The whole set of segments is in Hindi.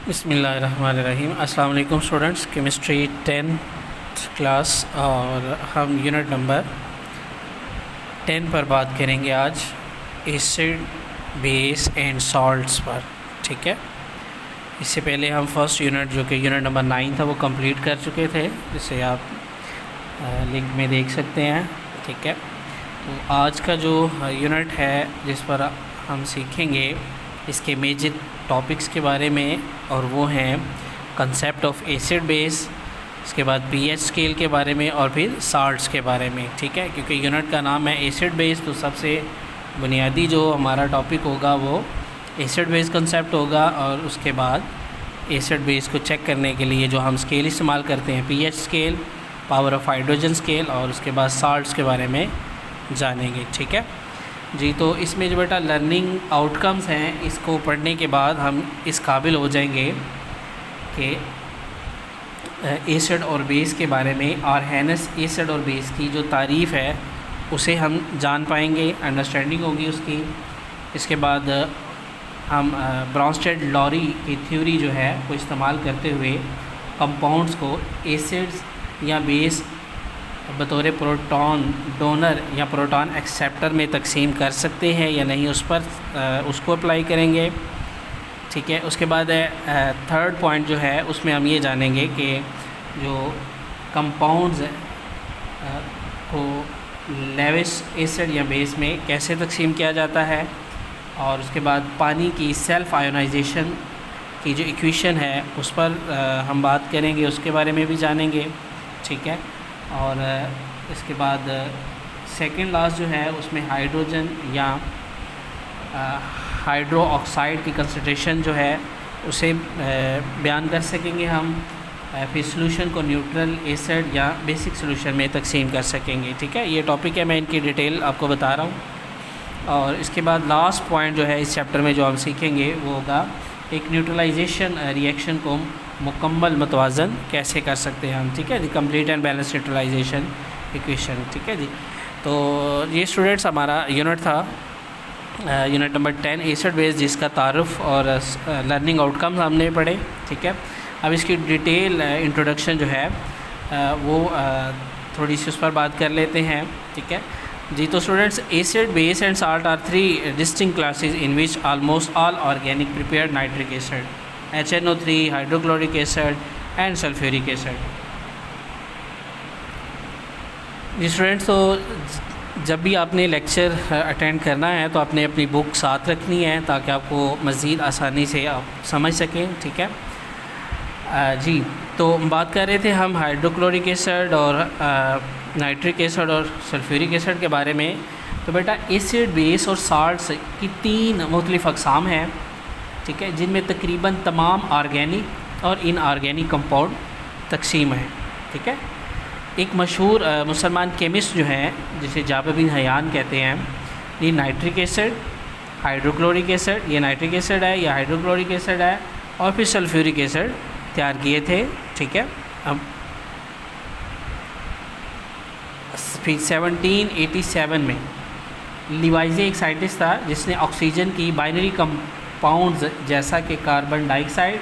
बिस्मिल्लाहिर्रहमानिर्रहीम। अस्सलाम वालेकुम स्टूडेंट्स, केमिस्ट्री 10th क्लास और हम यूनिट नंबर 10 पर बात करेंगे आज, एसिड बेस एंड सॉल्ट्स पर। ठीक है, इससे पहले हम फर्स्ट यूनिट जो कि यूनिट नंबर 9 था वो कंप्लीट कर चुके थे, जिसे आप लिंक में देख सकते हैं। ठीक है, तो आज का जो यूनिट है जिस पर हम सीखेंगे इसके मेजर टॉपिक्स के बारे में, और वो हैं कंसेप्ट ऑफ एसिड बेस, इसके बाद पीएच स्केल के बारे में और फिर साल्ट्स के बारे में। ठीक है, क्योंकि यूनिट का नाम है एसिड बेस, तो सबसे बुनियादी जो हमारा टॉपिक होगा वो एसिड बेस कंसेप्ट होगा, और उसके बाद एसिड बेस को चेक करने के लिए जो हम स्केल इस्तेमाल करते हैं, pH scale, power of hydrogen scale, और उसके बाद साल्ट्स के बारे में जानेंगे। ठीक है जी, तो इसमें जो बेटा लर्निंग आउटकम्स हैं, इसको पढ़ने के बाद हम इस काबिल हो जाएंगे कि एसिड और बेस के बारे में, आर्हेनियस एसिड और बेस की जो तारीफ़ है उसे हम जान पाएंगे, अंडरस्टैंडिंग होगी उसकी। इसके बाद हम ब्रॉन्स्टेड-लॉरी की थ्योरी जो है वो इस्तेमाल करते हुए कंपाउंड्स को एसिड्स या बेस बतौर प्रोटॉन डोनर या प्रोटॉन एक्सेप्टर में तकसीम कर सकते हैं या नहीं, उस पर उसको अप्लाई करेंगे। ठीक है, उसके बाद थर्ड पॉइंट जो है उसमें हम ये जानेंगे कि जो कंपाउंड्स को लेविस एसिड या बेस में कैसे तकसीम किया जाता है, और उसके बाद पानी की सेल्फ आयोनाइजेशन की जो इक्वेशन है उस पर हम बात करेंगे, उसके बारे में भी जानेंगे। ठीक है, और इसके बाद सेकंड लास्ट जो है उसमें हाइड्रोजन या हाइड्रो ऑक्साइड की कंसंट्रेशन जो है उसे बयान कर सकेंगे हम, फिर सॉल्यूशन को न्यूट्रल एसिड या बेसिक सॉल्यूशन में तकसीम कर सकेंगे। ठीक है, ये टॉपिक है, मैं इनकी डिटेल आपको बता रहा हूँ। और इसके बाद लास्ट पॉइंट जो है इस चैप्टर में जो हम सीखेंगे वो होगा एक न्यूट्रलाइजेशन रिएक्शन को मुकम्मल मतवाज़न कैसे कर सकते हैं हम। ठीक है जी, complete and balance neutralisation equation. ठीक है जी, तो ये स्टूडेंट्स हमारा यूनिट था, यूनिट नंबर 10 एसिड बेस, जिसका तारुफ और लर्निंग आउटकम्स हमने पढ़े। ठीक है, अब इसकी डिटेल इंट्रोडक्शन जो है वो थोड़ी सी उस पर बात कर लेते हैं। ठीक है जी, तो students acid base and salt are 3 distinct classes in which almost all organic prepared nitric acid, HNO3, hydrochloric acid and sulphuric acid. जी स्टूडेंट्स, तो जब भी आपने लेक्चर अटेंड करना है तो आपने अपनी बुक साथ रखनी है ताकि आपको मज़ीद आसानी से आप समझ सकें। ठीक है जी, तो बात कर रहे थे हम हाइड्रोक्लोरिक एसिड और नाइट्रिक एसिड और सल्फ्यूरिक एसिड के बारे में। तो बेटा एसिड बेस और साल्ट्स की 3 मुख्तलिफ़ अक़साम हैं। ठीक है, जिनमें तकरीबन तमाम ऑर्गेनिक और इनऑर्गेनिक कंपाउंड तकसीम है। ठीक है, एक मशहूर मुसलमान केमिस्ट जो हैं जिसे जाबिर बिन हयान कहते हैं, ये नाइट्रिक एसिड, हाइड्रोक्लोरिक एसिड, ये नाइट्रिक एसिड है, ये हाइड्रोक्लोरिक एसिड है, और फिर सल्फ्यूरिक एसिड तैयार किए थे। ठीक है, अब फिर 1787 में लिवाइजे एक साइंटिस्ट था जिसने ऑक्सीजन की बाइनरी कंपाउंड्स जैसा कि कार्बन डाइऑक्साइड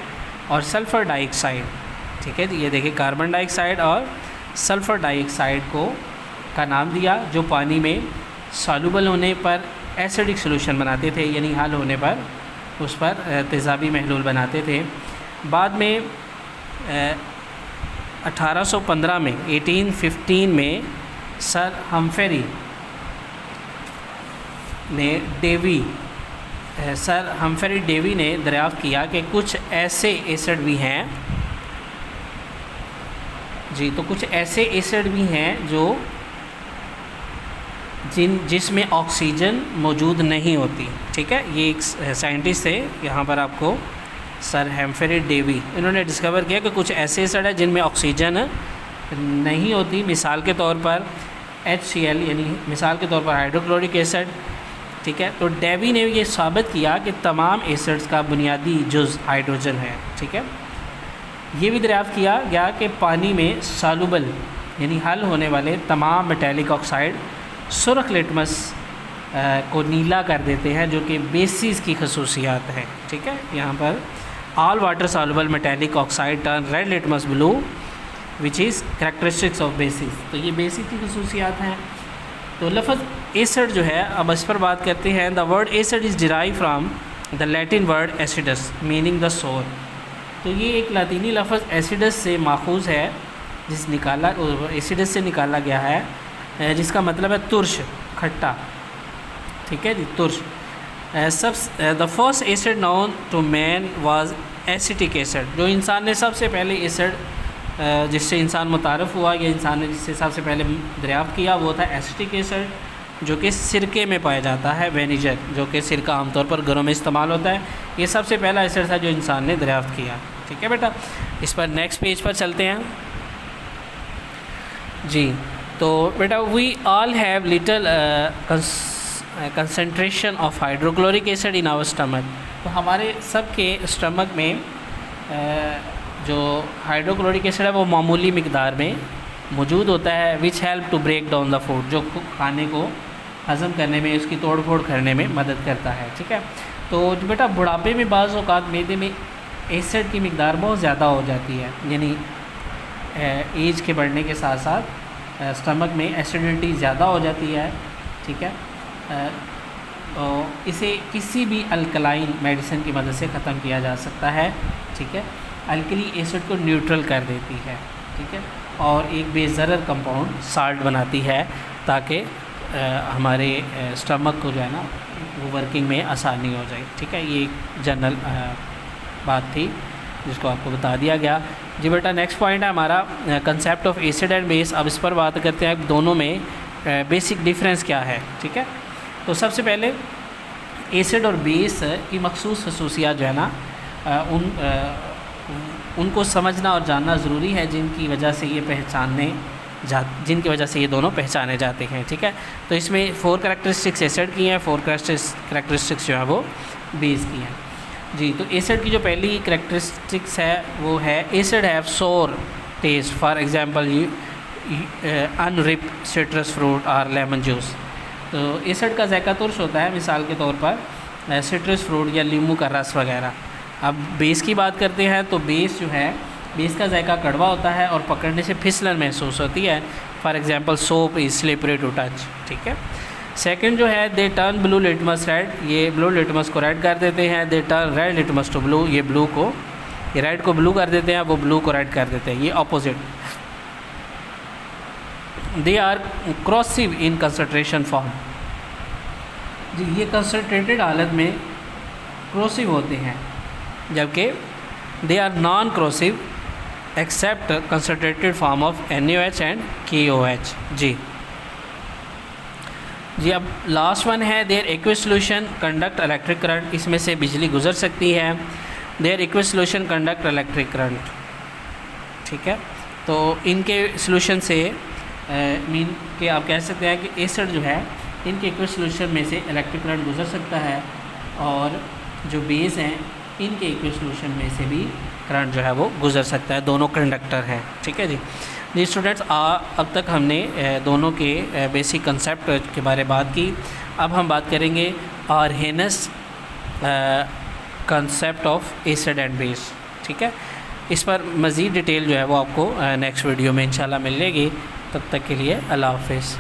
और सल्फ़र डाइऑक्साइड, ठीक है, ये देखिए कार्बन डाइऑक्साइड और सल्फ़र डाइऑक्साइड को का नाम दिया, जो पानी में सॉल्युबल होने पर एसिडिक सॉल्यूशन बनाते थे, यानी हल होने पर उस पर तेज़ाबी महलूल बनाते थे। बाद में 1815 में 1815 में सर हम्फ्री डेवी ने दरियाफ़्त किया कि कुछ ऐसे एसिड भी हैं जी, तो कुछ ऐसे एसिड भी हैं जो जिसमें ऑक्सीजन मौजूद नहीं होती। ठीक है, ये एक साइंटिस्ट थे यहाँ पर आपको सर हम्फ्री डेवी, इन्होंने डिस्कवर किया कि कुछ ऐसे एसिड है जिनमें ऑक्सीजन नहीं होती। मिसाल के तौर पर HCl, यानी मिसाल के तौर पर हाइड्रोक्लोरिक एसिड। ठीक है, तो डेवी ने ये साबित किया कि तमाम एसिड्स का बुनियादी जुज़ हाइड्रोजन है। ठीक है, ये भी दरियाफ़्त किया गया कि पानी में सॉल्युबल यानी हल होने वाले तमाम मेटालिक ऑक्साइड सुर्ख लिटमस को नीला कर देते हैं, जो कि बेसिस की खसूसियात हैं। ठीक है, यहाँ पर all water soluble metallic oxide turn red litmus blue which is characteristics of basis. तो ये बेसिक की खसूसियात हैं। तो लफ्ज़ एसिड जो है, अब इस पर बात करते हैं। The word acid is derive from the Latin word acidus meaning the सोर। तो ये एक लातीनी लफ्ज़ एसिडस से माखूज़ है, एसिडस से निकाला गया है, जिसका मतलब है तुर्श, खट्टा। ठीक है जी, तुर्श। The first acid known to man was acetic acid. जो इंसान ने सबसे पहले एसिड जिससे इंसान मुतारफ़ हुआ या इंसान ने जिससे सबसे पहले दरियाफ़्त किया वो था एसिटिक एसिड, जो कि सिरके में पाया जाता है, विनेगर, जो कि सिरका आमतौर पर घरों में इस्तेमाल होता है। ये सबसे पहला एसिड था जो इंसान ने दरियाफ़्त किया। ठीक है बेटा, इस पर नेक्स्ट पेज पर चलते हैं जी। तो बेटा we all have little concentration of hydrochloric acid in our stomach. तो हमारे सब के स्टमक में जो हाइड्रोक्लोरिक एसिड है वो मामूली मिकदार में मौजूद होता है। Which help to break down the food, जो खाने को हज़म करने में, उसकी तोड़ फोड़ करने में मदद करता है। ठीक है, तो बेटा बुढ़ापे में बाज़ औक़ात मैदे में एसिड की मिकदार बहुत ज़्यादा हो जाती है, यानी एज के बढ़ने के साथ साथ स्टमक में एसिडिटी ज़्यादा हो जाती है। ठीक है, इसे किसी भी अल्कलाइन मेडिसिन की मदद से ख़त्म किया जा सकता है। ठीक है, अल्कली एसिड को न्यूट्रल कर देती है। ठीक है, और एक बेज़रर कंपाउंड साल्ट बनाती है ताकि हमारे स्टमक को जो है ना वो वर्किंग में आसानी हो जाए। ठीक है, ये एक जनरल बात थी जिसको आपको बता दिया गया जी। बेटा नेक्स्ट पॉइंट है हमारा concept of acid and base. अब इस पर बात करते हैं दोनों में बेसिक डिफरेंस क्या है। ठीक है, तो सबसे पहले एसिड और बेस की मखसूस खसूसियात जो है ना उनको समझना और जानना ज़रूरी है, जिनकी वजह से ये दोनों पहचाने जाते हैं। ठीक है, तो इसमें 4 करैक्टरिस्टिक्स एसिड की हैं, 4 करैक्टरिस्टिक्स जो है वो बेस की हैं जी। तो एसिड की जो पहली करैक्टरिस्टिक्स है वो है acid have sour taste, for example unripe citrus fruit और लेमन जूस। तो एसिड का जायका तुर्श होता है, मिसाल के तौर पर सिट्रस फ्रूट या नींबू का रस वगैरह। अब बेस की बात करते हैं तो बेस जो है, बेस का जायका कड़वा होता है और पकड़ने से फिसलन महसूस होती है। For example soap is slippery to touch. ठीक है, सेकंड जो है they turn blue litmus red, ये ब्लू लिटमस को रेड कर देते हैं। They turn red litmus to blue, ये रेड को ब्लू कर देते हैं, वो ब्लू को रेड कर देते हैं, ये opposite. They are corrosive in concentration form जी, ये कंसंट्रेटेड हालत में क्रॉसिव होते हैं, जबकि they are non corrosive except concentrated form of NaOH and KOH जी। अब लास्ट वन है their aqueous solution conduct electric current, इसमें से बिजली गुजर सकती है। Their aqueous solution conduct electric current. ठीक है, तो इनके सॉल्यूशन से मीन के आप कह सकते हैं कि एसिड जो है इनके एक्विस सॉल्यूशन में से इलेक्ट्रिक करंट गुजर सकता है, और जो बेस हैं इनके एक्विस सॉल्यूशन में से भी करंट जो है वो गुजर सकता है, दोनों कंडक्टर हैं। ठीक है जी स्टूडेंट्स, अब तक हमने दोनों के बेसिक कंसेप्ट के बारे में बात की। अब हम बात करेंगे Arrhenius concept of acid and base. ठीक है, इस पर मज़ीद डिटेल जो है वो आपको नेक्स्ट वीडियो में इंशाल्लाह मिलेगी। तब तक के लिए अल्लाह हाफ़िज़।